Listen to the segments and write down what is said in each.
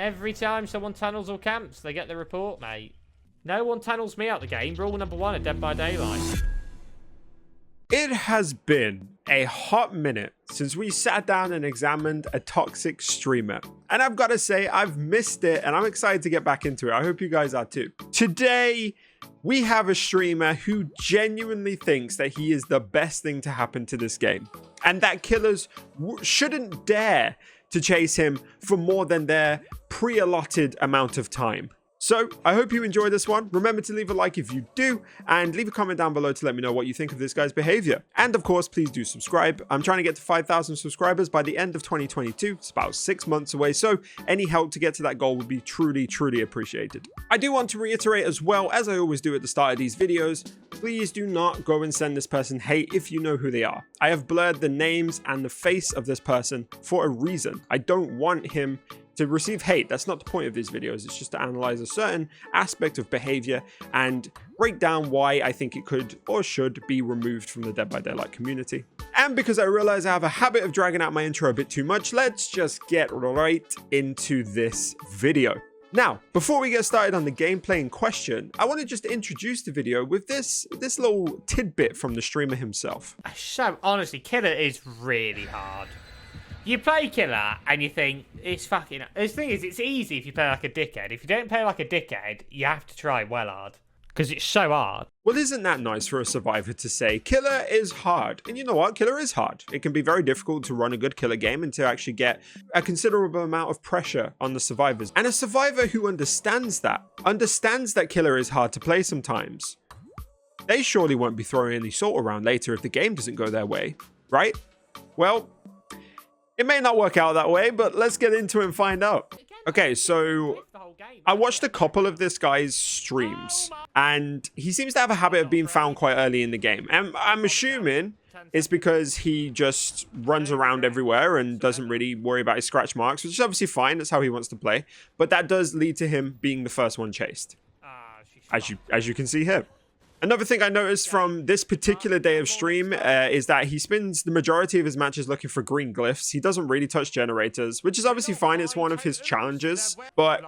Every time someone tunnels or camps, they get the report, mate. No one tunnels me out the game. Rule number 1 at Dead by Daylight. It has been a hot minute since we sat down and examined a toxic streamer. And I've got to say, I've missed it and I'm excited to get back into it. I hope you guys are too. Today, we have a streamer who genuinely thinks that he is the best thing to happen to this game. And that killers shouldn't dare to chase him for more than their pre-allotted amount of time. So, I hope you enjoy this one. Remember to leave a like if you do, and leave a comment down below to let me know what you think of this guy's behavior. And of course, please do subscribe. I'm trying to get to 5,000 subscribers by the end of 2022. It's about 6 months away, so any help to get to that goal would be truly, truly appreciated. I do want to reiterate as well, as I always do at the start of these videos, please do not go and send this person hate if you know who they are. I have blurred the names and the face of this person for a reason. I don't want him to receive hate. That's not the point of these videos. It's just to analyze a certain aspect of behavior and break down why I think it could or should be removed from the Dead by Daylight community. And because I realize I have a habit of dragging out my intro a bit too much, let's just get right into this video. Now, before we get started on the gameplay in question, I want to just introduce the video with this little tidbit from the streamer himself. So, honestly, Killer is really hard. You play Killer and you think, it's fucking... The thing is, it's easy if you play like a dickhead. If you don't play like a dickhead, you have to try well hard. Because it's so hard. Well, isn't that nice for a survivor to say, Killer is hard? And you know what? Killer is hard. It can be very difficult to run a good Killer game and to actually get a considerable amount of pressure on the survivors. And a survivor who understands that Killer is hard to play sometimes, they surely won't be throwing any salt around later if the game doesn't go their way, right? Well, it may not work out that way, but let's get into it and find out. Okay, so I watched a couple of this guy's streams, and he seems to have a habit of being found quite early in the game. And I'm assuming it's because he just runs around everywhere and doesn't really worry about his scratch marks, which is obviously fine. That's how he wants to play. But that does lead to him being the first one chased, as you can see here. Another thing I noticed from this particular day of stream is that he spends the majority of his matches looking for green glyphs. He doesn't really touch generators, which is obviously fine. It's one of his challenges. But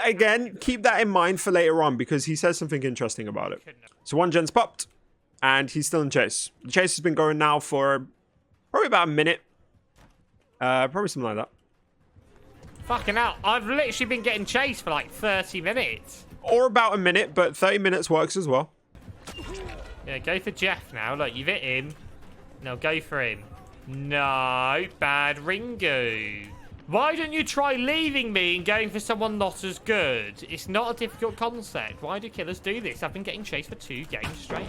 again, keep that in mind for later on because he says something interesting about it. So one gen's popped and he's still in chase. The chase has been going now for probably about a minute. Probably something like that. Fucking hell. I've literally been getting chased for like 30 minutes. Or about a minute, but 30 minutes works as well. Yeah, go for Jeff now. Look, you've hit him. Now go for him. No, bad Ringo. Why don't you try leaving me and going for someone not as good? It's not a difficult concept. Why do killers do this? I've been getting chased for 2 games straight.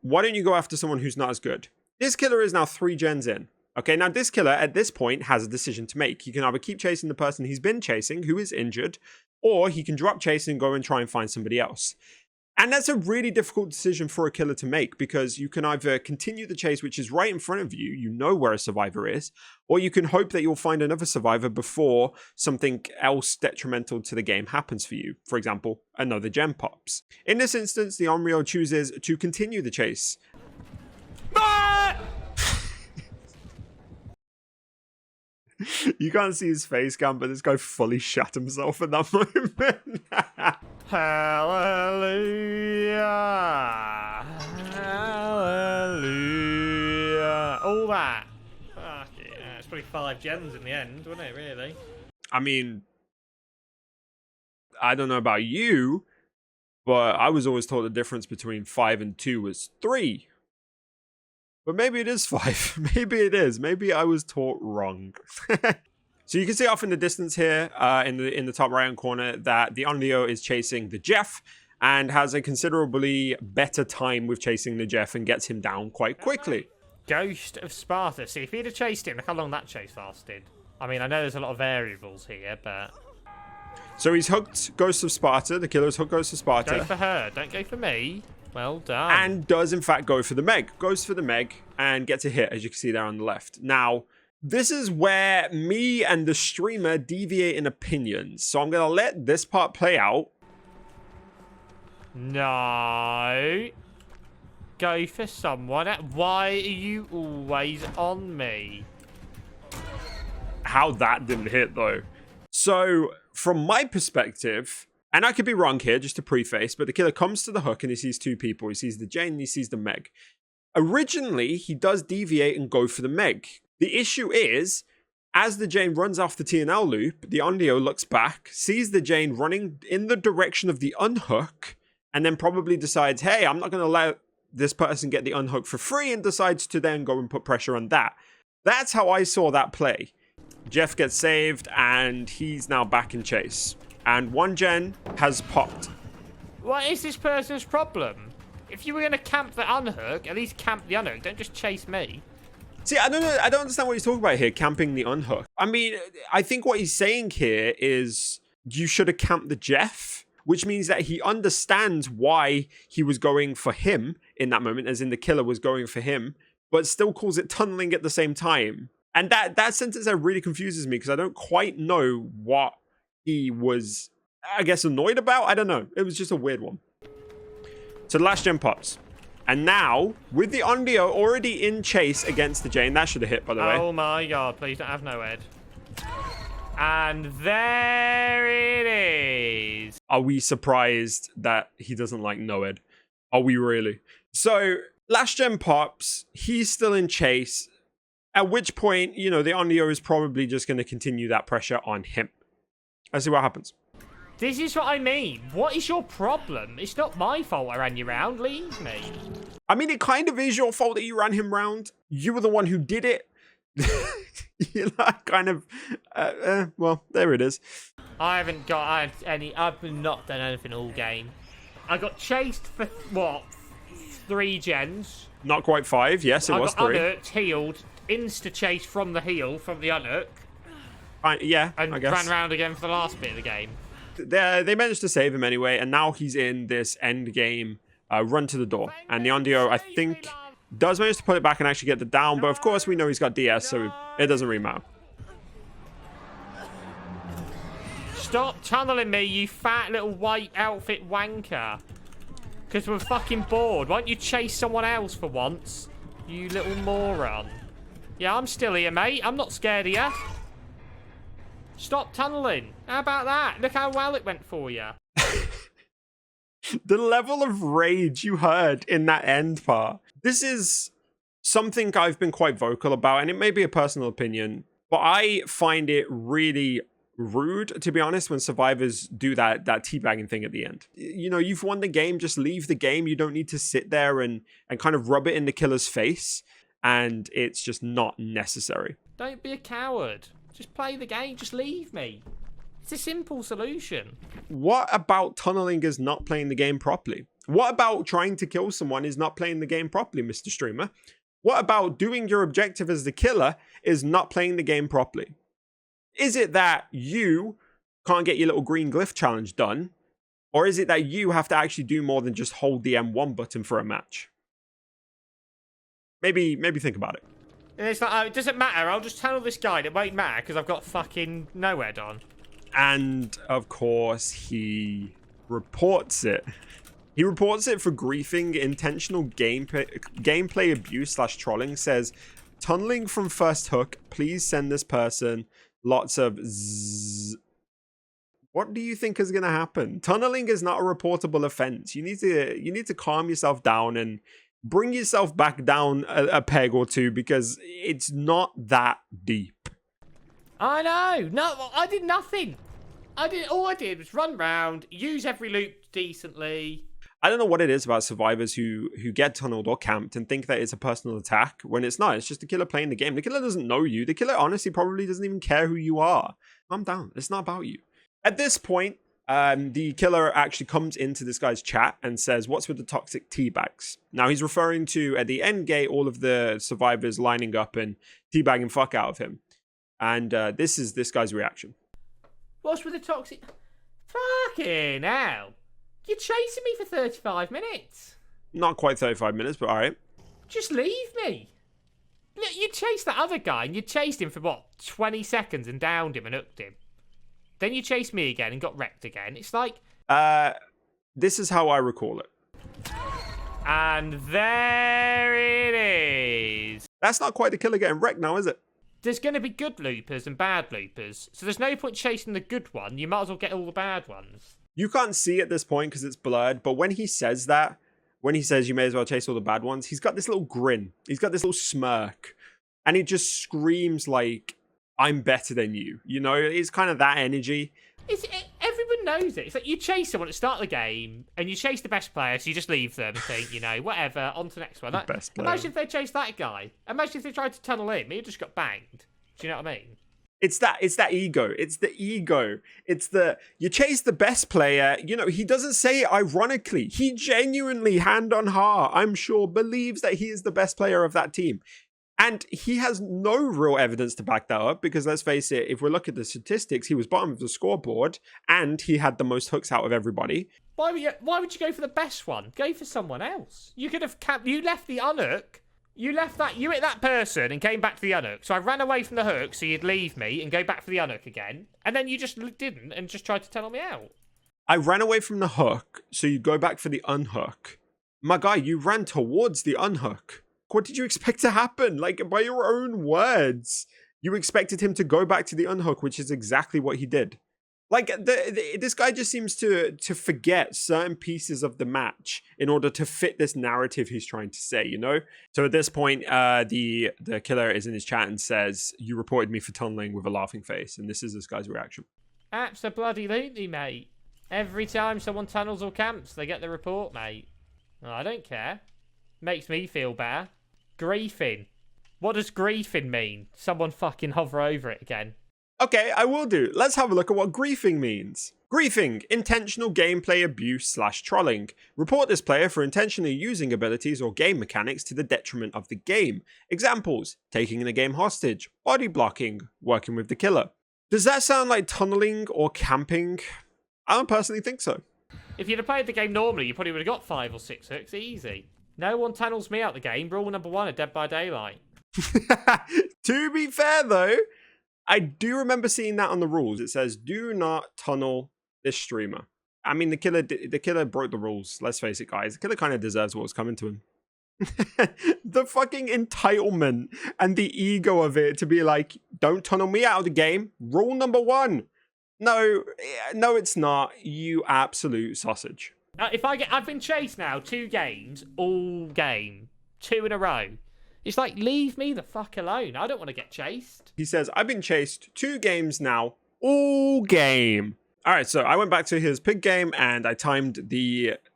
Why don't you go after someone who's not as good? This killer is now 3 gens in. Okay, now this killer at this point has a decision to make. He can either keep chasing the person he's been chasing, who is injured, or he can drop chasing and go and try and find somebody else. And that's a really difficult decision for a killer to make because you can either continue the chase, which is right in front of you, you know where a survivor is, or you can hope that you'll find another survivor before something else detrimental to the game happens for you. For example, another gem pops. In this instance, the Onryo chooses to continue the chase. You can't see his face cam, but this guy fully shat himself at that moment. Hallelujah. Hallelujah. All that. Fuck yeah. It's probably 5 gens in the end, wasn't it, really? I mean, I don't know about you, but I was always told the difference between 5 and 2 was 3. But maybe it is 5. Maybe it is. Maybe I was taught wrong. So you can see off in the distance here, in the top right hand corner, that the Onryo is chasing the Jeff and has a considerably better time with chasing the Jeff and gets him down quite quickly. Ghost of Sparta. See, if he'd have chased him, look how long that chase lasted. I mean, I know there's a lot of variables here, but... So he's hooked Ghost of Sparta. The killer's hooked Ghost of Sparta. Go for her. Don't go for me. Well done. And does, in fact, go for the Meg. Goes for the Meg and gets a hit, as you can see there on the left. Now, this is where me and the streamer deviate in opinions. So I'm going to let this part play out. No. Go for someone. Why are you always on me? How that didn't hit, though. So, from my perspective, and I could be wrong here, just to preface, but the killer comes to the hook and he sees two people. He sees the Jane and he sees the Meg. Originally, he does deviate and go for the Meg. The issue is, as the Jane runs off the TNL loop, the Onryo looks back, sees the Jane running in the direction of the unhook, and then probably decides, hey, I'm not going to let this person get the unhook for free, and decides to then go and put pressure on that. That's how I saw that play. Jeff gets saved, and he's now back in chase. And one gen has popped. What is this person's problem? If you were going to camp the unhook, at least camp the unhook. Don't just chase me. See, I don't know. I don't understand what he's talking about here, camping the unhook. I mean, I think what he's saying here is you should have camped the Jeff, which means that he understands why he was going for him in that moment, as in the killer was going for him, but still calls it tunneling at the same time. And that sentence there really confuses me because I don't quite know what he was, I guess, annoyed about. I don't know. It was just a weird one. So the last gen pops. And now, with the Onryo already in chase against the Jane, that should have hit, by the way. Oh my god, please don't have no head. And there it is. Are we surprised that he doesn't like Noed? Are we really? So, last gen pops, he's still in chase, at which point, the Onryo is probably just going to continue that pressure on him. Let's see what happens. This is what I mean. What is your problem? It's not my fault I ran you round. Leave me. I mean, it kind of is your fault that you ran him round. You were the one who did it. Well, there it is. I've not done anything all game. I got chased for, 3 gens. Not quite 5. Yes, it was 3. I got unhooked, healed, insta-chase from the heal, from the unhook. Yeah, and I guess. Ran round again for the last bit of the game. They managed to save him anyway, and now he's in this end game run to the door. And the Onryo, I think, does manage to put it back and actually get the down, but of course we know he's got DS, so it doesn't really matter. Stop tunneling me, you fat little white outfit wanker. Because we're fucking bored. Why don't you chase someone else for once? You little moron. Yeah, I'm still here, mate. I'm not scared of you. Stop tunneling. How about that? Look how well it went for you. The level of rage you heard in that end part. This is something I've been quite vocal about, and it may be a personal opinion, but I find it really rude, to be honest, when survivors do that teabagging thing at the end. You've won the game, just leave the game. You don't need to sit there and kind of rub it in the killer's face, and it's just not necessary. Don't be a coward. Just play the game. Just leave me. It's a simple solution. What about tunneling is not playing the game properly? What about trying to kill someone is not playing the game properly, Mr. Streamer? What about doing your objective as the killer is not playing the game properly? Is it that you can't get your little green glyph challenge done? Or is it that you have to actually do more than just hold the M1 button for a match? Maybe think about it. It's like, it doesn't matter. I'll just tunnel this guy. It won't matter because I've got fucking no head on. And, of course, he reports it. He reports it for griefing, intentional gameplay abuse / trolling. Says, tunneling from first hook. Please send this person lots of zzz. What do you think is going to happen? Tunneling is not a reportable offense. You need to calm yourself down and bring yourself back down a peg or two, because it's not that deep. I know. No, I did nothing. All I did was run round, use every loop decently. I don't know what it is about survivors who get tunneled or camped and think that it's a personal attack when it's not. It's just the killer playing the game. The killer doesn't know you. The killer honestly probably doesn't even care who you are. Calm down. It's not about you. At this point, the killer actually comes into this guy's chat and says, what's with the toxic teabags? Now, he's referring to, at the end gate, all of the survivors lining up and teabagging fuck out of him. And this is this guy's reaction. What's with the toxic... Fucking hell. You're chasing me for 35 minutes. Not quite 35 minutes, but all right. Just leave me. Look, you chased that other guy and you chased him for, 20 seconds and downed him and hooked him. Then you chased me again and got wrecked again. It's like... This is how I recall it. And there it is. That's not quite the killer getting wrecked now, is it? there's going to be good loopers and bad loopers. So there's no point chasing the good one. You might as well get all the bad ones. You can't see at this point because it's blurred, but when he says that, when he says you may as well chase all the bad ones, he's got this little grin. He's got this little smirk. And he just screams like, I'm better than you. You know, it's kind of that energy. Everyone knows it. It's like you chase someone at the start of the game, and you chase the best player, so you just leave them and think, you know, whatever, on to the next one. Like, best player. Imagine if they chased that guy. Imagine if they tried to tunnel him. He just got banged. Do you know what I mean? It's that ego. It's the ego. It's the, you chase the best player. You know, he doesn't say it ironically. He genuinely, hand on heart, I'm sure, believes that he is the best player of that team. And he has no real evidence to back that up because, let's face it, if we look at the statistics, he was bottom of the scoreboard and he had the most hooks out of everybody. Why would you go for the best one? Go for someone else. You could have you left the unhook. You hit that person and came back to the unhook. So I ran away from the hook so you'd leave me and go back for the unhook again. And then you just didn't and just tried to tunnel me out. I ran away from the hook so you go back for the unhook. My guy, you ran towards the unhook. What did you expect to happen? Like, by your own words, you expected him to go back to the unhook, which is exactly what he did. Like, this guy just seems to forget certain pieces of the match in order to fit this narrative he's trying to say, you know? So at this point, the killer is in his chat and says, you reported me for tunneling with a laughing face. And this is this guy's reaction. Absolutely, mate. Every time someone tunnels or camps, they get the report, mate. Oh, I don't care. Makes me feel better. Griefing. What does griefing mean? Someone fucking hover over it again. Okay, I will do. Let's have a look at what griefing means. Griefing, intentional gameplay abuse / trolling. Report this player for intentionally using abilities or game mechanics to the detriment of the game. Examples, taking the game hostage, body blocking, working with the killer. Does that sound like tunneling or camping? I don't personally think so. If you'd have played the game normally, you probably would have got 5 or 6 hooks, easy. No one tunnels me out the game. Rule number 1 of Dead by Daylight. To be fair though, I do remember seeing that on the rules. It says, do not tunnel this streamer. I mean, the killer broke the rules. Let's face it, guys. The killer kind of deserves what was coming to him. The fucking entitlement and the ego of it to be like, don't tunnel me out of the game. Rule number 1. No, it's not. You absolute sausage. I've been chased now 2 games, all game, 2 in a row. It's like, leave me the fuck alone. I don't want to get chased. He says, I've been chased 2 games now, all game. All right, so I went back to his pig game and I timed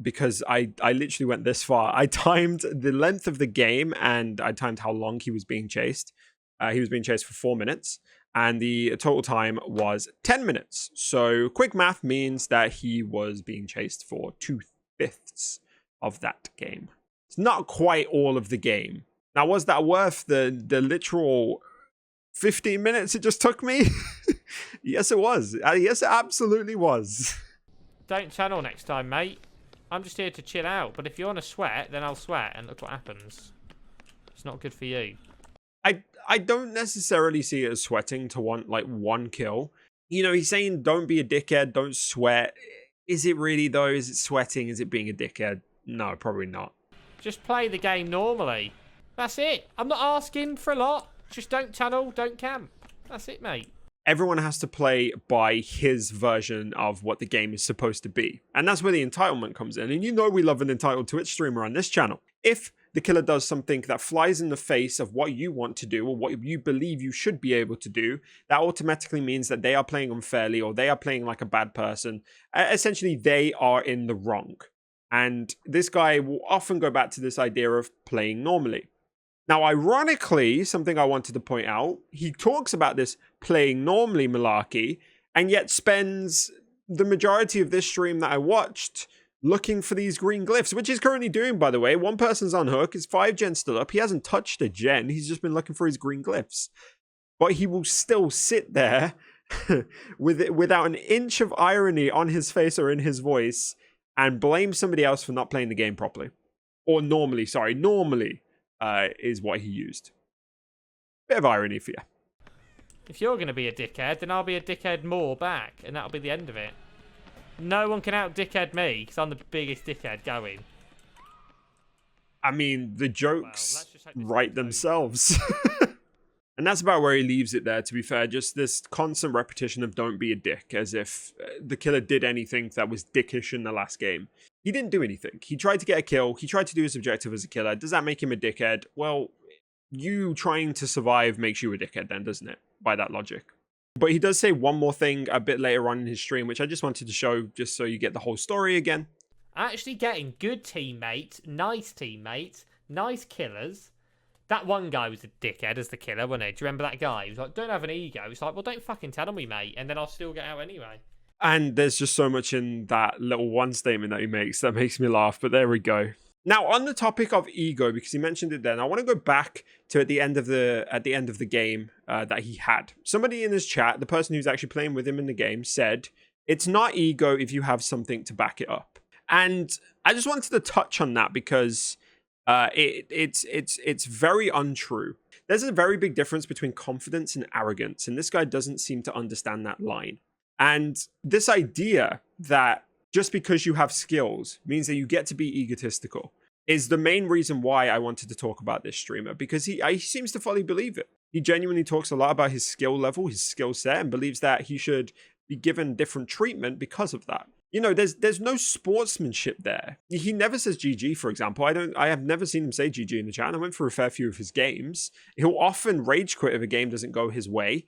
because I literally went this far. I timed the length of the game and I timed how long he was being chased. He was being chased for 4 minutes and the total time was 10 minutes. So quick math means that he was being chased for 2/5 of that game. It's not quite all of the game. Now, was that worth the literal 15 minutes it just took me? Yes, it was. Yes, it absolutely was. Don't channel next time, mate. I'm just here to chill out. But if you want to sweat, then I'll sweat and look what happens. It's not good for you. I don't necessarily see it as sweating to want like 1 kill. You know, he's saying don't be a dickhead, don't sweat. Is it really though? Is it sweating? Is it being a dickhead? No, probably not. Just play the game normally. That's it. I'm not asking for a lot. Just don't tunnel, don't camp. That's it, mate. Everyone has to play by his version of what the game is supposed to be. And that's where the entitlement comes in. And you know we love an entitled Twitch streamer on this channel. If the killer does something that flies in the face of what you want to do or what you believe you should be able to do, that automatically means that they are playing unfairly or they are playing like a bad person. Essentially, they are in the wrong. And this guy will often go back to this idea of playing normally. Now, ironically, something I wanted to point out, he talks about this playing normally malarkey and yet spends the majority of this stream that I watched looking for these green glyphs, which he's currently doing, by the way. 1 person's on hook. His 5 gens still up. He hasn't touched a gen. He's just been looking for his green glyphs. But he will still sit there without an inch of irony on his face or in his voice and blame somebody else for not playing the game properly. Or normally is what he used. Bit of irony for you. If you're going to be a dickhead, then I'll be a dickhead more back, and that'll be the end of it. No one can out-dickhead me, because I'm the biggest dickhead going. I mean, the jokes write themselves. And that's about where he leaves it there, to be fair. Just this constant repetition of don't be a dick, as if the killer did anything that was dickish in the last game. He didn't do anything. He tried to get a kill. He tried to do his objective as a killer. Does that make him a dickhead? Well, you trying to survive makes you a dickhead then, doesn't it? By that logic. But he does say one more thing a bit later on in his stream, which I just wanted to show just so you get the whole story again. Actually getting good teammates, nice killers. That one guy was a dickhead as the killer, wasn't he? Do you remember that guy? He was like, don't have an ego. It's like, well, don't fucking tell me, mate. And then I'll still get out anyway. And there's just so much in that little one statement that he makes that makes me laugh. But there we go. Now, on the topic of ego, because he mentioned it then, I want to go back to at the end of the game that he had. Somebody in his chat, the person who's actually playing with him in the game, said, it's not ego if you have something to back it up. And I just wanted to touch on that because it's very untrue. There's a very big difference between confidence and arrogance, and this guy doesn't seem to understand that line. And this idea that just because you have skills means that you get to be egotistical is the main reason why I wanted to talk about this streamer, because he seems to fully believe it. He genuinely talks a lot about his skill level, his skill set, and believes that he should be given different treatment because of that. You know, there's no sportsmanship there. He never says GG, for example. I have never seen him say GG in the chat, and I went through a fair few of his games. He'll often rage quit if a game doesn't go his way.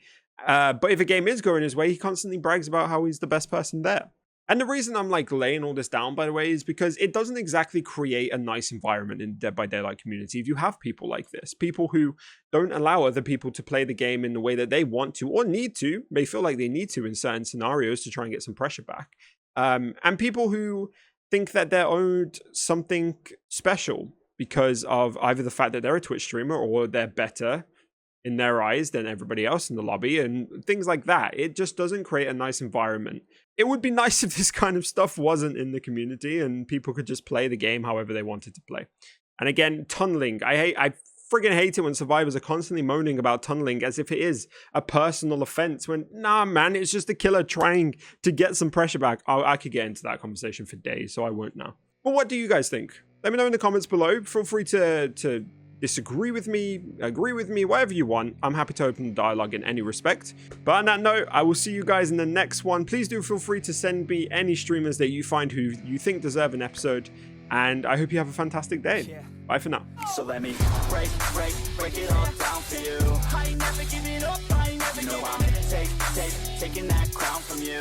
But if a game is going his way, he constantly brags about how he's the best person there. And the reason I'm like laying all this down, by the way, is because it doesn't exactly create a nice environment in Dead by Daylight community if you have people like this. People who don't allow other people to play the game in the way that they want to or need to, may feel like they need to in certain scenarios to try and get some pressure back. And people who think that they're owed something special because of either the fact that they're a Twitch streamer or they're better in their eyes than everybody else in the lobby and things like that. It just doesn't create a nice environment. It would be nice if this kind of stuff wasn't in the community and people could just play the game however they wanted to play. And again, tunneling. I friggin' hate it when survivors are constantly moaning about tunneling as if it is a personal offense when, nah, man, it's just a killer trying to get some pressure back. I could get into that conversation for days, so I won't now. But what do you guys think? Let me know in the comments below. Feel free to disagree with me, agree with me, whatever you want. I'm happy to open the dialogue in any respect. But on that note, I will see you guys in the next one. Please do feel free to send me any streamers that you find who you think deserve an episode. And I hope you have a fantastic day. Yeah. Bye for now. So let me break it all down for you. I ain't never giving up, I ain't never giving up. I'm taking that crown from you.